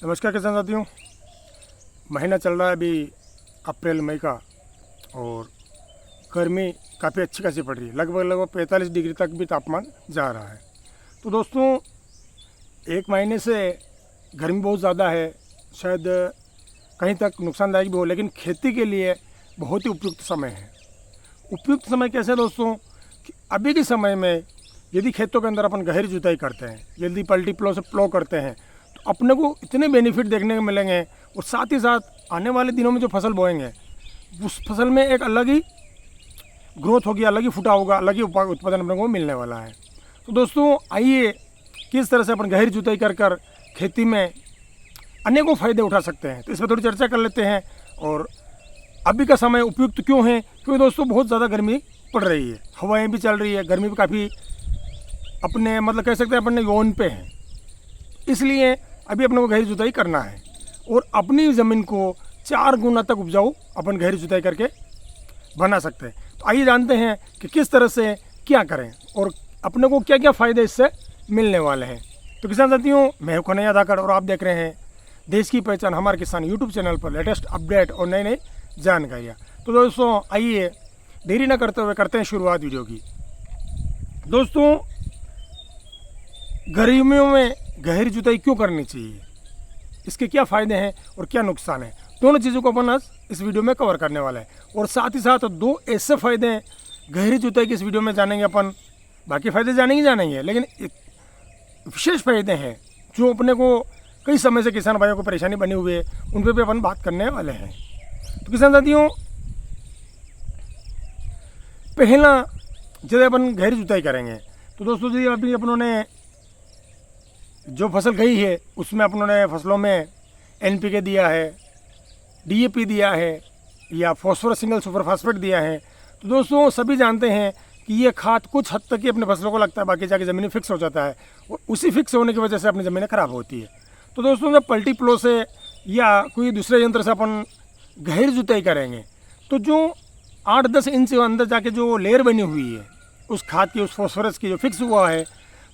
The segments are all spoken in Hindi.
नमस्कार किसान साथियों। महीना चल रहा है अभी अप्रैल मई का और गर्मी काफ़ी अच्छी खासी पड़ रही है। लगभग 45 डिग्री तक भी तापमान जा रहा है। तो दोस्तों, एक महीने से गर्मी बहुत ज़्यादा है, शायद कहीं तक नुकसानदायक भी हो, लेकिन खेती के लिए बहुत ही उपयुक्त समय है। उपयुक्त समय कैसे है दोस्तों कि अभी के समय में यदि खेतों के अंदर अपन गहरी जुताई करते हैं, यदि पलटी प्लो से प्लो करते हैं, तो अपने को इतने बेनिफिट देखने को मिलेंगे और साथ ही साथ आने वाले दिनों में जो फसल बोएंगे उस फसल में एक अलग ही ग्रोथ होगी, अलग ही फुटा होगा, अलग ही उत्पादन अपने को मिलने वाला है। तो दोस्तों, आइए किस तरह से अपन गहरी जुताई कर खेती में अनेकों फ़ायदे उठा सकते हैं, तो इस पर थोड़ी चर्चा कर लेते हैं। और अभी का समय उपयुक्त क्यों है? क्योंकि दोस्तों बहुत ज़्यादा गर्मी पड़ रही है, हवाएं भी चल रही है, गर्मी भी काफ़ी अपने कह सकते हैं अपने यौन पे है। इसलिए अभी अपने को गहरी जुताई करना है और अपनी ज़मीन को 4 गुना तक उपजाऊ अपन गहरी जुताई करके बना सकते हैं। तो आइए जानते हैं कि किस तरह से क्या करें और अपने को क्या क्या फ़ायदे इससे मिलने वाले हैं। तो किसान साथियों, मैं हूं कन्हैया धाकड़ और आप देख रहे हैं देश की पहचान हमारे किसान यूट्यूब चैनल पर लेटेस्ट अपडेट और नई नई जानकारियाँ। तो दोस्तों, आइए देरी न करते हुए करते हैं शुरुआत वीडियो की। दोस्तों, गर्मियों में गहरी जुताई क्यों करनी चाहिए, इसके क्या फ़ायदे हैं और क्या नुकसान है, दोनों चीज़ों को अपन आज इस वीडियो में कवर करने वाला है। और साथ ही साथ 2 ऐसे फ़ायदे हैं गहरी जुताई की इस वीडियो में जानेंगे अपन। बाकी फ़ायदे जानेंगे, लेकिन विशेष फ़ायदे हैं जो अपने को कई समय से किसान भाइयों को परेशानी बनी हुई है, उन पर भी अपन बात करने वाले हैं। तो किसान साथियों, पहला जब अपन गहरी जुताई करेंगे तो दोस्तों जी, अभी अपनों ने जो फसल गई है उसमें अपनों ने फसलों में NPK दिया है, DAP दिया है या फॉस्फोरस सिंगल सुपर फास्फेट दिया है। तो दोस्तों, सभी जानते हैं कि ये खाद कुछ हद तक ही अपने फसलों को लगता है, बाकी जाके ज़मीन फिक्स हो जाता है और उसी फिक्स होने की वजह से अपनी ज़मीनें ख़राब होती है। तो दोस्तों, जब पलटी प्लो से या कोई दूसरे यंत्र से अपन गहरी जुताई करेंगे तो जो 8-10 इंच अंदर जाके जो लेयर बनी हुई है उस खाद की, उस फॉस्फोरस की जो फिक्स हुआ है,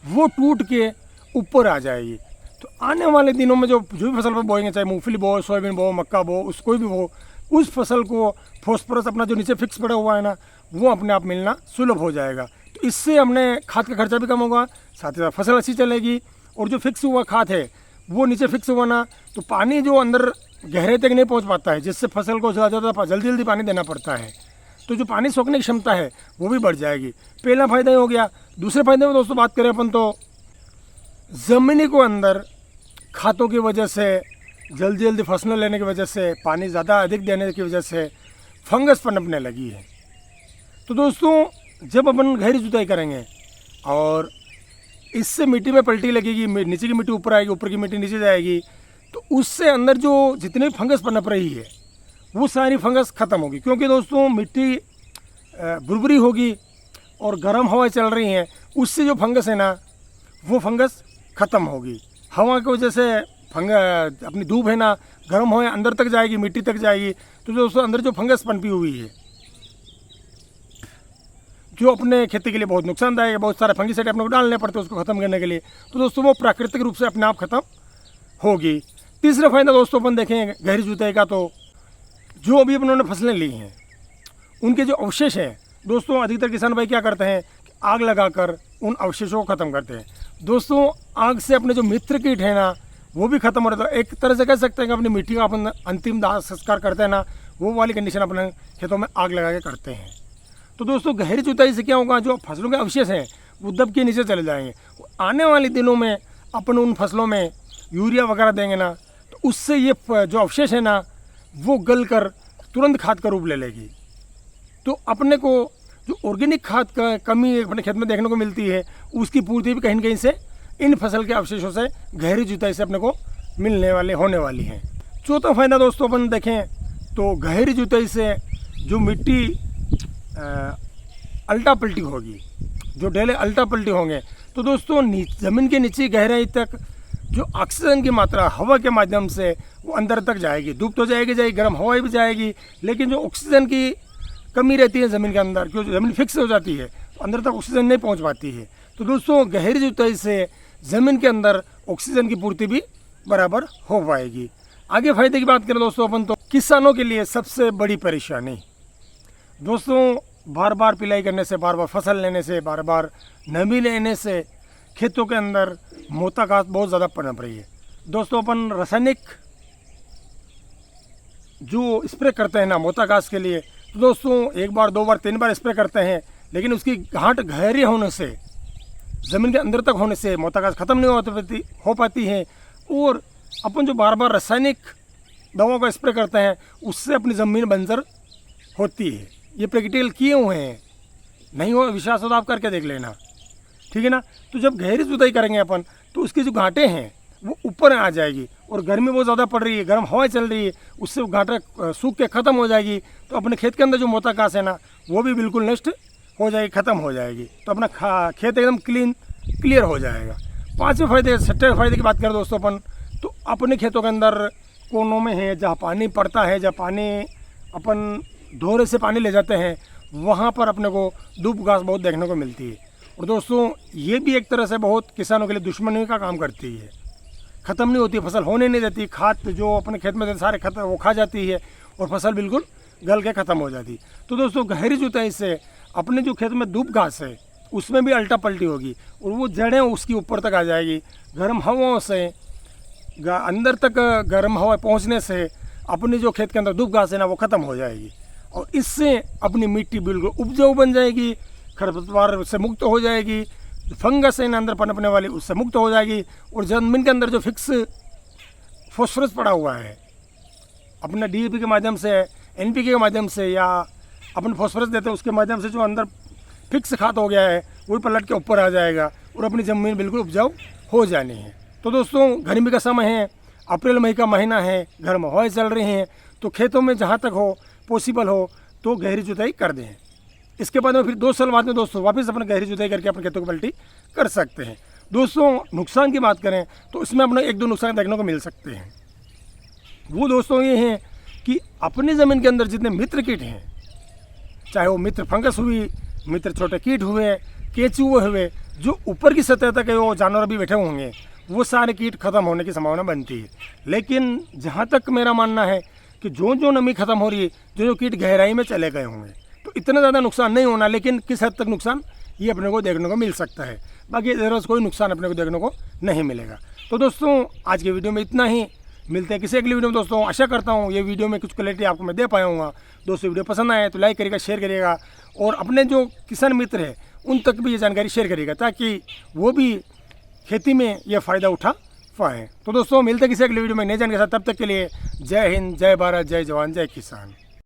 वो टूट के ऊपर आ जाएगी। तो आने वाले दिनों में जो भी फसल पर बोएंगे, चाहे मूंगफली बो, सोयाबीन बो, मक्का बो, उस कोई भी बो, उस फसल को फॉस्फोरस अपना जो नीचे फिक्स पड़ा हुआ है ना, वो अपने आप मिलना सुलभ हो जाएगा। तो इससे हमने खाद का खर्चा भी कम होगा, साथ ही साथ फसल अच्छी चलेगी। और जो फिक्स हुआ खाद है वो नीचे फिक्स हुआ ना, तो पानी जो अंदर गहरे तक नहीं पहुँच पाता है, जिससे फसल को ज़्यादा जल्दी पानी देना पड़ता है, तो जो पानी सोखने की क्षमता है वो भी बढ़ जाएगी। पहला फ़ायदा हो गया। दूसरे फायदे में दोस्तों बात करें अपन तो ज़मीनी को अंदर खादों की वजह से, जल्दी फसलें लेने की वजह से, पानी ज़्यादा अधिक देने की वजह से फंगस पनपने लगी है। तो दोस्तों, जब अपन गहरी जुताई करेंगे और इससे मिट्टी में पलटी लगेगी, नीचे की मिट्टी ऊपर आएगी, ऊपर की मिट्टी नीचे जाएगी, तो उससे अंदर जो जितनी फंगस पनप रही है वो सारी फंगस ख़त्म होगी। क्योंकि दोस्तों, मिट्टी बुरबुरी होगी और गर्म हवाएं चल रही हैं, उससे जो फंगस है ना, वो फंगस ख़त्म होगी। हवा की वजह से अपनी धूप है ना, गर्म हवाएं अंदर तक जाएगी, मिट्टी तक जाएगी। तो दोस्तों, अंदर जो फंगस पनपी हुई है जो अपने खेती के लिए बहुत नुकसानदायक है, बहुत सारे फंगिसाइड अपने को डालने पड़ते हैं उसको ख़त्म करने के लिए, तो दोस्तों वो प्राकृतिक रूप से अपने आप ख़त्म होगी। तीसरा फ़ायदा दोस्तों अपन देखें गहरी जुताई का, तो जो अभी उन्होंने फसलें ली हैं उनके जो अवशेष हैं दोस्तों, अधिकतर किसान भाई क्या करते हैं कि आग लगाकर उन अवशेषों को ख़त्म करते हैं। दोस्तों, आग से अपने जो मित्र कीट है ना, वो भी ख़त्म हो रहा है। एक तरह से कह सकते हैं कि अपनी मिट्टी का अपन अंतिम दाह संस्कार करते हैं ना, वो वाली कंडीशन अपने खेतों में आग लगा के करते हैं। तो दोस्तों, गहरी जुताई से क्या होगा, जो फसलों के अवशेष हैं वो दब के नीचे चले जाएंगे। आने वाले दिनों में अपन उन फसलों में यूरिया वगैरह देंगे ना, तो उससे ये जो अवशेष है ना, वो गल कर तुरंत खाद का रूप ले लेगी। तो अपने को जो ऑर्गेनिक खाद का कमी अपने खेत में देखने को मिलती है, उसकी पूर्ति भी कहीं न कहीं से इन फसल के अवशेषों से गहरी जुताई से अपने को होने वाली है। चौथा फायदा दोस्तों अपन देखें तो गहरी जुताई से जो मिट्टी अल्टा पल्टी होगी, जो डेले अल्टा पल्टी होंगे, तो दोस्तों ज़मीन के नीचे गहराई तक जो ऑक्सीजन की मात्रा हवा के माध्यम से वो अंदर तक जाएगी। धूप तो जाएगी, गर्म हवा भी जाएगी, लेकिन जो ऑक्सीजन की कमी रहती है ज़मीन के अंदर, क्योंकि ज़मीन फिक्स हो जाती है तो अंदर तक ऑक्सीजन नहीं पहुंच पाती है। तो दोस्तों, गहरी जुताई से ज़मीन के अंदर ऑक्सीजन की पूर्ति भी बराबर हो पाएगी। आगे फायदे की बात करें दोस्तों अपन, तो किसानों के लिए सबसे बड़ी परेशानी दोस्तों, बार बार पिलाई करने से, बार बार फसल लेने से, बार बार नमी लेने से खेतों के अंदर मोटाघास बहुत ज़्यादा पनप रही है। दोस्तों अपन रासायनिक जो स्प्रे करते हैं ना मोटाघास के लिए, तो दोस्तों 1 बार 2 बार 3 बार स्प्रे करते हैं, लेकिन उसकी गांठ गहरी होने से, ज़मीन के अंदर तक होने से मोटाघास ख़त्म नहीं हो पाती है। और अपन जो बार बार रासायनिक दवाओं का स्प्रे करते हैं उससे अपनी ज़मीन बंजर होती है। ये प्रैक्टिकल किए हुए हैं, नहीं हो विश्वास हो तो आप करके देख लेना, ठीक है ना। तो जब गहरी जुताई करेंगे अपन, तो उसकी जो गांठें हैं वो ऊपर आ जाएगी, और गर्मी बहुत ज़्यादा पड़ रही है, गर्म हवाएं चल रही है, उससे गांठें सूख के ख़त्म हो जाएगी। तो अपने खेत के अंदर जो मोटाघास है ना वो भी बिल्कुल नष्ट हो जाएगी, ख़त्म हो जाएगी। तो अपना खेत एकदम क्लियर हो जाएगा। 5वें फायदे, 6वें फायदे की बात करें दोस्तों अपन, तो अपने खेतों के अंदर कोनों में है जहाँ पानी पड़ता है, जहाँ पानी अपन ढोरे से पानी ले जाते हैं, वहाँ पर अपने को दूब घास बहुत देखने को मिलती है। और दोस्तों ये भी एक तरह से बहुत किसानों के लिए दुश्मनी का काम करती है, ख़त्म नहीं होती, फसल होने नहीं देती, खाद जो अपने खेत में सारे खत्म वो खा जाती है और फसल बिल्कुल गल के ख़त्म हो जाती। तो दोस्तों गहरी जुताई से अपने जो खेत में दूब घास है उसमें भी अल्टा पल्टी होगी, और वो जड़ें उसकी ऊपर तक आ जाएगी। गर्म हवाओं से अंदर तक गर्म हवा पहुँचने से अपनी जो खेत के अंदर दूब घास है ना वो ख़त्म हो जाएगी, और इससे अपनी मिट्टी बिल्कुल उपजाऊ बन जाएगी, खरपतवार से मुक्त हो जाएगी, फंगस है ना अंदर पनपने वाली उससे मुक्त हो जाएगी। और ज़मीन के अंदर जो फिक्स फॉस्फोरस पड़ा हुआ है अपना DAP के माध्यम से, NPK के माध्यम से, या अपन फॉस्फोरस देते हैं उसके माध्यम से जो अंदर फिक्स खाद हो गया है वो पलट के ऊपर आ जाएगा, और अपनी ज़मीन बिल्कुल उपजाऊ हो जानी है। तो दोस्तों गर्मी का समय है, अप्रैल मई का महीना है, गर्म हवाएं चल रही हैं, तो खेतों में जहाँ तक हो पॉसिबल हो तो गहरी जुताई कर दें। इसके बाद में फिर 2 साल बाद में दोस्तों वापस अपने गहरी जुताई करके अपने खेतों की पलटी कर सकते हैं। दोस्तों नुकसान की बात करें तो इसमें अपने 1-2 नुकसान देखने को मिल सकते हैं। वो दोस्तों ये हैं कि अपनी ज़मीन के अंदर जितने मित्र कीट हैं, चाहे वो मित्र फंगस हुई, मित्र छोटे कीट हुए, केचुए हुए, जो ऊपर की सतह तक वो जानवर भी बैठे होंगे, वो सारे कीट खत्म होने की संभावना बनती है। लेकिन जहाँ तक मेरा मानना है कि जो जो नमी खत्म हो रही है, जो जो कीट गहराई में चले गए होंगे, तो इतना ज़्यादा नुकसान नहीं होना, लेकिन किस हद तक नुकसान ये अपने को देखने को मिल सकता है। बाकी ज़रूर कोई नुकसान अपने को देखने को नहीं मिलेगा। तो दोस्तों आज की वीडियो में इतना ही, मिलते हैं किसी अगली वीडियो में। दोस्तों आशा करता हूँ ये वीडियो में कुछ क्लैरिटी आपको मैं दे पाया हूँ। दोस्तों वीडियो पसंद आए तो लाइक करिएगा, शेयर करिएगा, और अपने जो किसान मित्र हैं उन तक भी ये जानकारी शेयर करिएगा, ताकि वो भी खेती में ये फ़ायदा उठा पाएँ। तो दोस्तों मिलते हैं किसी अगली वीडियो में नए जानकारी के साथ। तब तक के लिए जय हिंद, जय भारत, जय जवान, जय किसान।